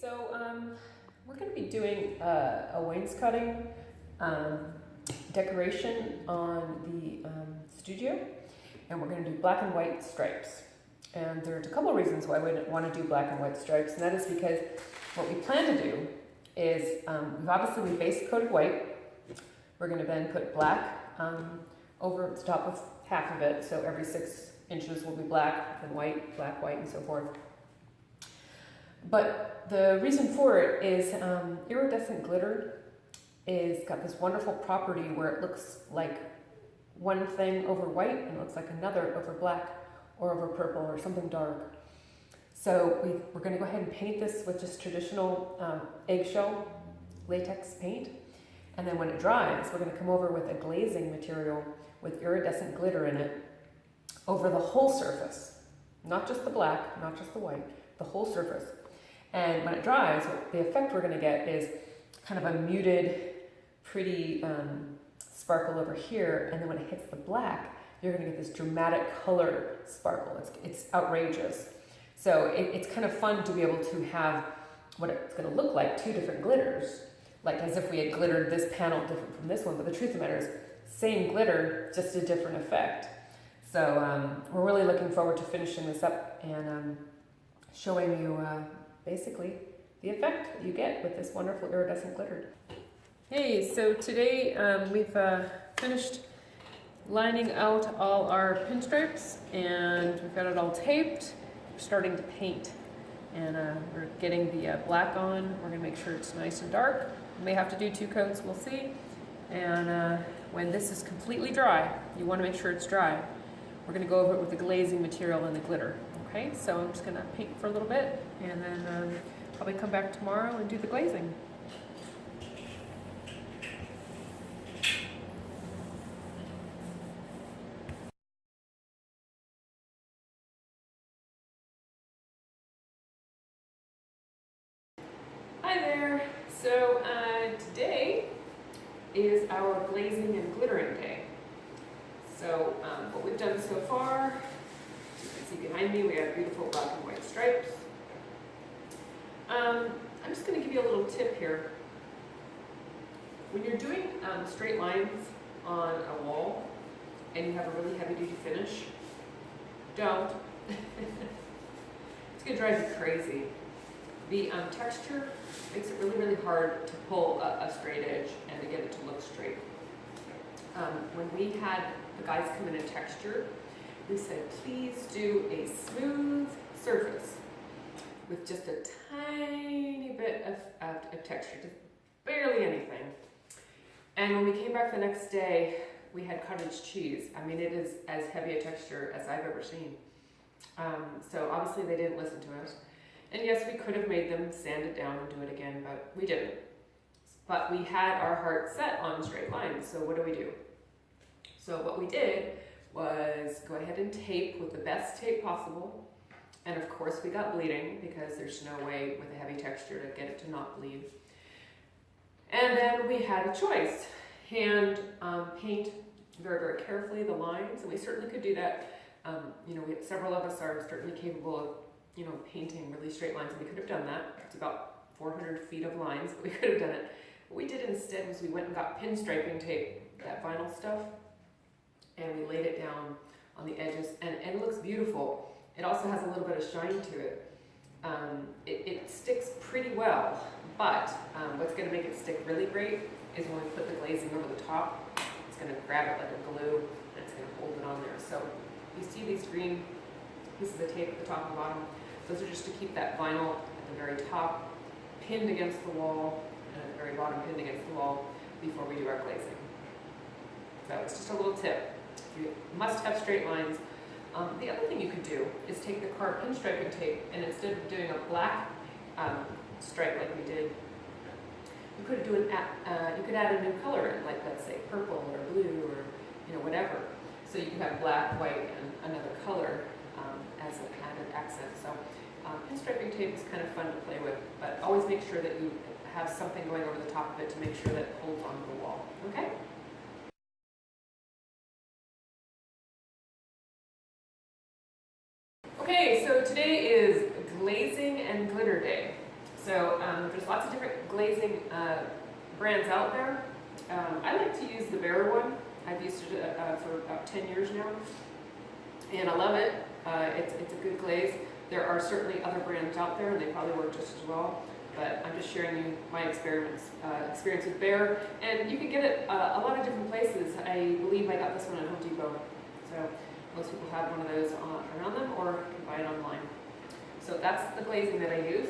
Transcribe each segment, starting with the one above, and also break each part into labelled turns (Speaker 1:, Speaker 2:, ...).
Speaker 1: So we're going to be doing a wainscoting decoration on the studio, and we're going to do black and white stripes. And there's a couple of reasons why we want to do black and white stripes, and that is because what we plan to do is we base coated white. We're going to then put black over the top of half of it, so every 6 inches will be black, then white, black, white, and so forth. But the reason for it is iridescent glitter is got this wonderful property where it looks like one thing over white and it looks like another over black or over purple or something dark. So we're going to go ahead and paint this with just traditional eggshell latex paint. And then when it dries, we're going to come over with a glazing material with iridescent glitter in it over the whole surface. Not just the black, not just the white, the whole surface. And when it dries, the effect we're going to get is kind of a muted, pretty sparkle over here. And then when it hits the black, you're going to get this dramatic color sparkle. It's outrageous. So it's kind of fun to be able to have what it's going to look like, 2 different glitters, like as if we had glittered this panel different from this one. But the truth of the matter is, same glitter, just a different effect. So we're really looking forward to finishing this up and showing you basically the effect that you get with this wonderful iridescent glitter. Hey, so today we've finished lining out all our pinstripes and we've got it all taped. We're starting to paint and we're getting the black on. We're going to make sure it's nice and dark. We may have to do 2 coats, we'll see. And when this is completely dry, you want to make sure it's dry. We're going to go over it with the glazing material and the glitter. Okay, so I'm just going to paint for a little bit and then probably come back tomorrow and do the glazing. Hi there. So today is our glazing and glittering day. So what we've done so far, as you can see behind me, we have beautiful black and white stripes. I'm just going to give you a little tip here. When you're doing straight lines on a wall and you have a really heavy duty finish, don't. It's going to drive you crazy. The texture makes it really, really hard to pull a straight edge and to get it to look straight. When we had the guys come in and texture, we said, please do a smooth surface with just a tiny bit of texture, just barely anything. And when we came back the next day, we had cottage cheese. I mean, it is as heavy a texture as I've ever seen. So obviously they didn't listen to us. And yes, we could have made them sand it down and do it again, but we didn't. But we had our heart set on straight lines, so what do? So what we did was go ahead and tape with the best tape possible. And of course we got bleeding because there's no way with a heavy texture to get it to not bleed. And then we had a choice. Hand paint very, very carefully the lines, and we certainly could do that. Several of us are certainly capable of painting really straight lines, and we could have done that. It's about 400 feet of lines, but we could have done it. What we did instead was we went and got pinstriping tape, that vinyl stuff, and we laid it down on the edges, and it looks beautiful. It also has a little bit of shine to it. It sticks pretty well, but what's going to make it stick really great is when we put the glazing over the top. It's going to grab it like a glue, and it's going to hold it on there. So you see these green pieces of tape at the top and bottom. Those are just to keep that vinyl at the very top pinned against the wall, and at the very bottom pinned against the wall before we do our glazing. So it's just a little tip. You must have straight lines. The other thing you could do is take the car pinstriping tape, and instead of doing a black stripe like we did, you could add a new color in, like let's say purple or blue or whatever. So you can have black, white, and another color as an added accent. So pinstriping tape is kind of fun to play with, but always make sure that you have something going over the top of it to make sure that it holds onto the wall. Okay? Okay, so today is glazing and glitter day. So there's lots of different glazing brands out there. I like to use the Behr one. I've used it for about 10 years now, and I love it. It's a good glaze. There are certainly other brands out there, and they probably work just as well. But I'm just sharing you my experience with Behr, and you can get it a lot of different places. I believe I got this one at Home Depot, so most people have one of those around them, or can buy it online. So that's the glazing that I use.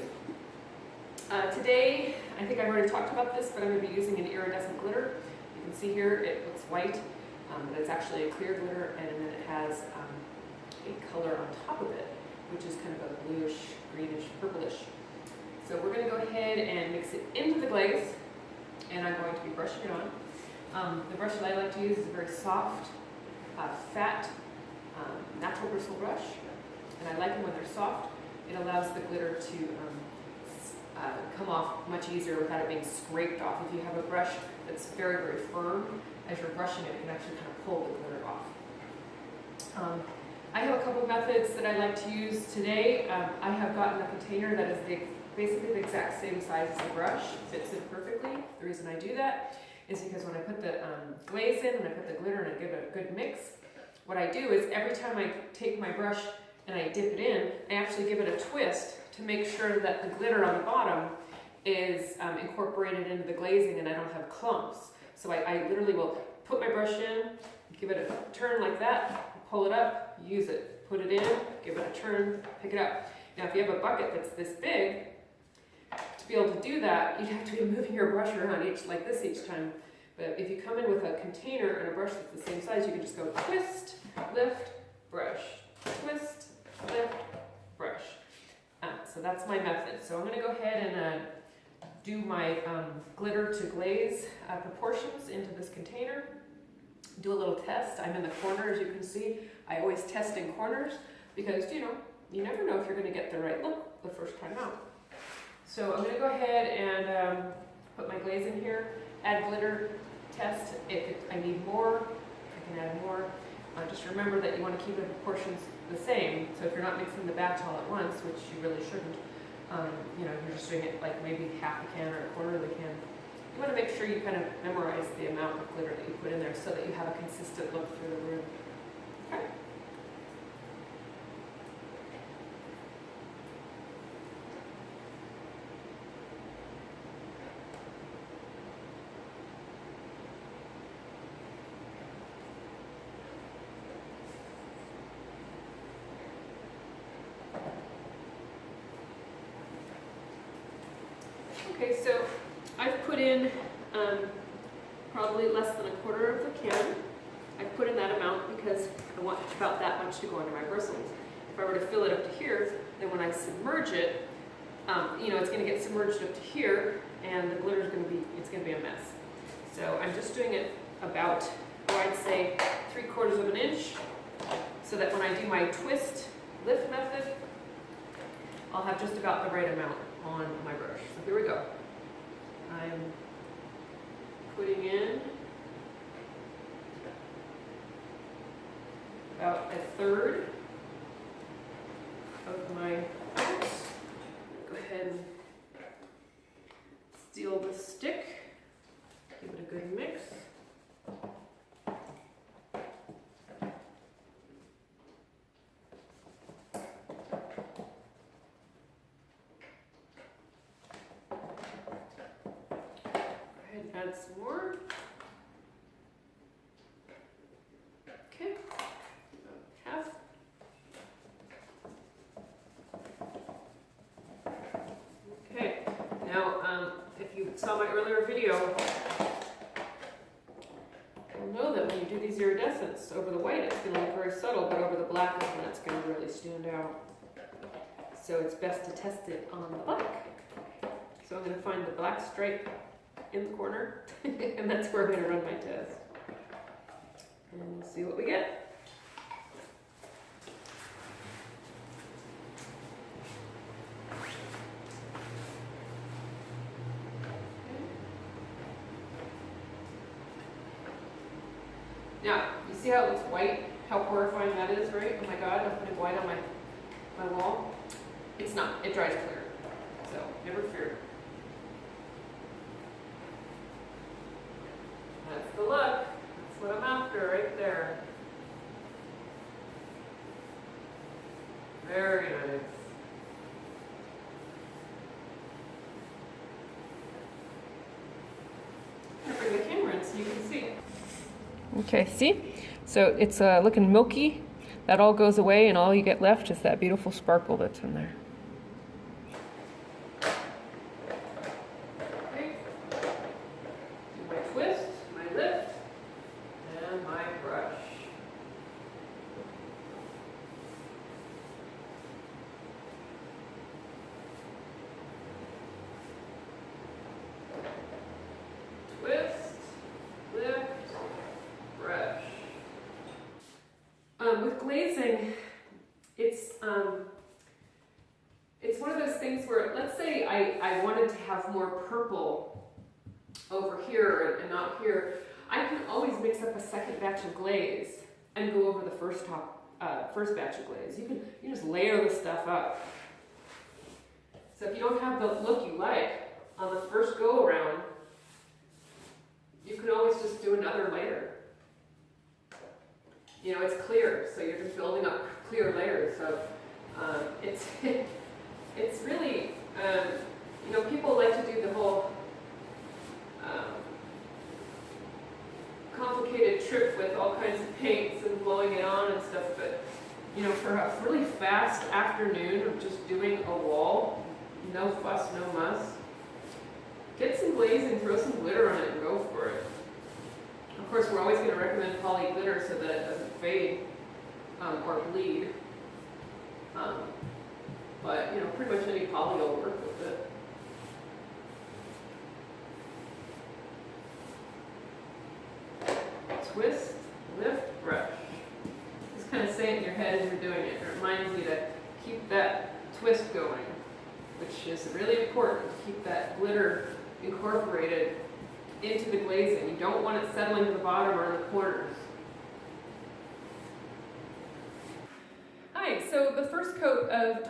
Speaker 1: Today, I think I've already talked about this, but I'm going to be using an iridescent glitter. You can see here it looks white, but it's actually a clear glitter, and then it has a color on top of it, which is kind of a bluish, greenish, purplish. So we're going to go ahead and mix it into the glaze, and I'm going to be brushing it on. The brush that I like to use is a very soft, fat, natural bristle brush, and I like them when they're soft. It allows the glitter to come off much easier without it being scraped off. If you have a brush that's very, very firm, as you're brushing it, you can actually kind of pull the glitter off. I have a couple methods that I like to use today. I have gotten a container that is basically the exact same size as the brush, fits in perfectly. The reason I do that is because when I put the glaze in and I put the glitter in and give it a good mix, what I do is every time I take my brush and I dip it in, I actually give it a twist to make sure that the glitter on the bottom is incorporated into the glazing and I don't have clumps. So I literally will put my brush in, give it a turn like that, pull it up, use it, put it in, give it a turn, pick it up. Now if you have a bucket that's this big, to be able to do that, you'd have to be moving your brush around like this each time. But if you come in with a container and a brush that's the same size, you can just go twist, lift, brush, twist, lift, brush. So that's my method. So I'm going to go ahead and do my glitter to glaze proportions into this container. Do a little test. I'm in the corner, as you can see. I always test in corners because, you know, you never know if you're going to get the right look the first time out. So I'm going to go ahead and put my glaze in here, add glitter, test. If I need more, I can add more. Just remember that you want to keep the proportions the same. So if you're not mixing the batch all at once, which you really shouldn't, you know, you're just doing it like maybe half a can or a quarter of a can. You want to make sure you kind of memorize the amount of glitter that you put in there so that you have a consistent look through the room. Okay. Okay, so I've put in probably less than a quarter of the can. I've put in that amount because I want about that much to go under my bristles. If I were to fill it up to here, then when I submerge it, you know, it's going to get submerged up to here, and the glitter is going to be a mess. So I'm just doing it about, I'd say, 3/4 of an inch, so that when I do my twist lift method, I'll have just about the right amount on my brush. So here we go. I'm putting in about 1/3 of my mix. Go ahead and steal the stick, give it a good mix. Add some more. Okay, about half. Okay, now if you saw my earlier video, you'll know that when you do these iridescents over the white, it's going to look very subtle, but over the black is when it's going to really stand out. So it's best to test it on the black. So I'm going to find the black stripe in the corner, and that's where I'm going to run my test. And we'll see what we get. Now, you see how it looks white? How horrifying that is, right? Oh my God, I'm putting white on my wall. It's not. It dries clear. So never fear. Okay, see? So it's looking milky. That all goes away and all you get left is that beautiful sparkle that's in there. Okay. Do my twist, my lift, and my brush. Twist, lift, brush. With glazing, it's one of those things where, let's say I wanted to have more purple over here and not here, I can always mix up a second batch of glaze and go over the first batch of glaze. You just layer the stuff up. So if you don't have the look you like on the first go around, you can always just do another layer. You know, it's clear, so you're just building up clear layers. So it's really, you know, people like to do the whole complicated trick with all kinds of paints and blowing it on and stuff, but you know, for a really fast afternoon of just doing a wall, no fuss, no muss, get some glazing, throw some glitter on it and go for it. Of course, we're always going to recommend poly glitter so that it doesn't fade or bleed. But, you know, pretty much any poly will work with it. Twist, lift, brush. Just kind of say it in your head as you're doing it. It reminds you to keep that twist going, which is really important, to keep that glitter incorporated into the glazing. You don't want it settling to the bottom or in the corners. Hi, so the first coat of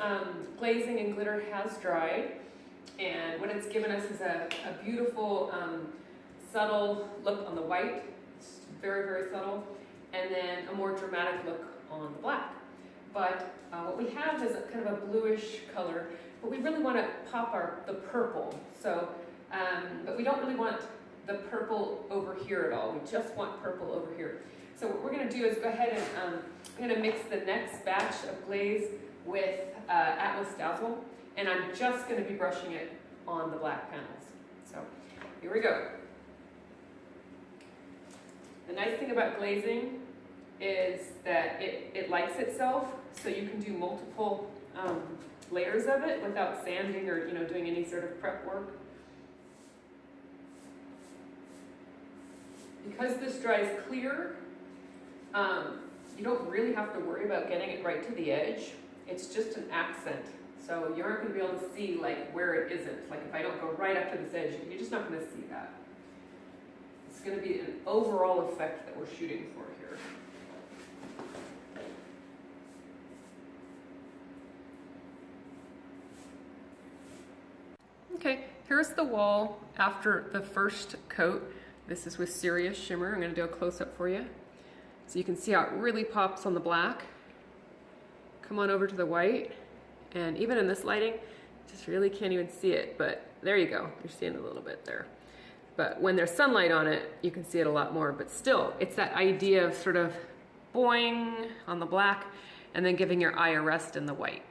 Speaker 1: glazing and glitter has dried, and what it's given us is a beautiful subtle look on the white. It's very, very subtle, and then a more dramatic look on the black. But what we have is a kind of a bluish color, but we really want to pop the purple. So, but we don't really want the purple over here at all. We just want purple over here. So what we're going to do is go ahead and I'm going to mix the next batch of glaze with Atlas Dazzle, and I'm just going to be brushing it on the black panels. So here we go. The nice thing about glazing is that it likes itself, so you can do multiple layers of it without sanding or doing any sort of prep work. Because this dries clear, you don't really have to worry about getting it right to the edge. It's just an accent. So you aren't going to be able to see like where it isn't. Like if I don't go right up to this edge, you're just not going to see that. It's going to be an overall effect that we're shooting for here. Okay, here's the wall after the first coat. This is with Serious Shimmer. I'm going to do a close-up for you. So you can see how it really pops on the black. Come on over to the white. And even in this lighting, just really can't even see it. But there you go. You're seeing a little bit there. But when there's sunlight on it, you can see it a lot more. But still, it's that idea of sort of boing on the black and then giving your eye a rest in the white.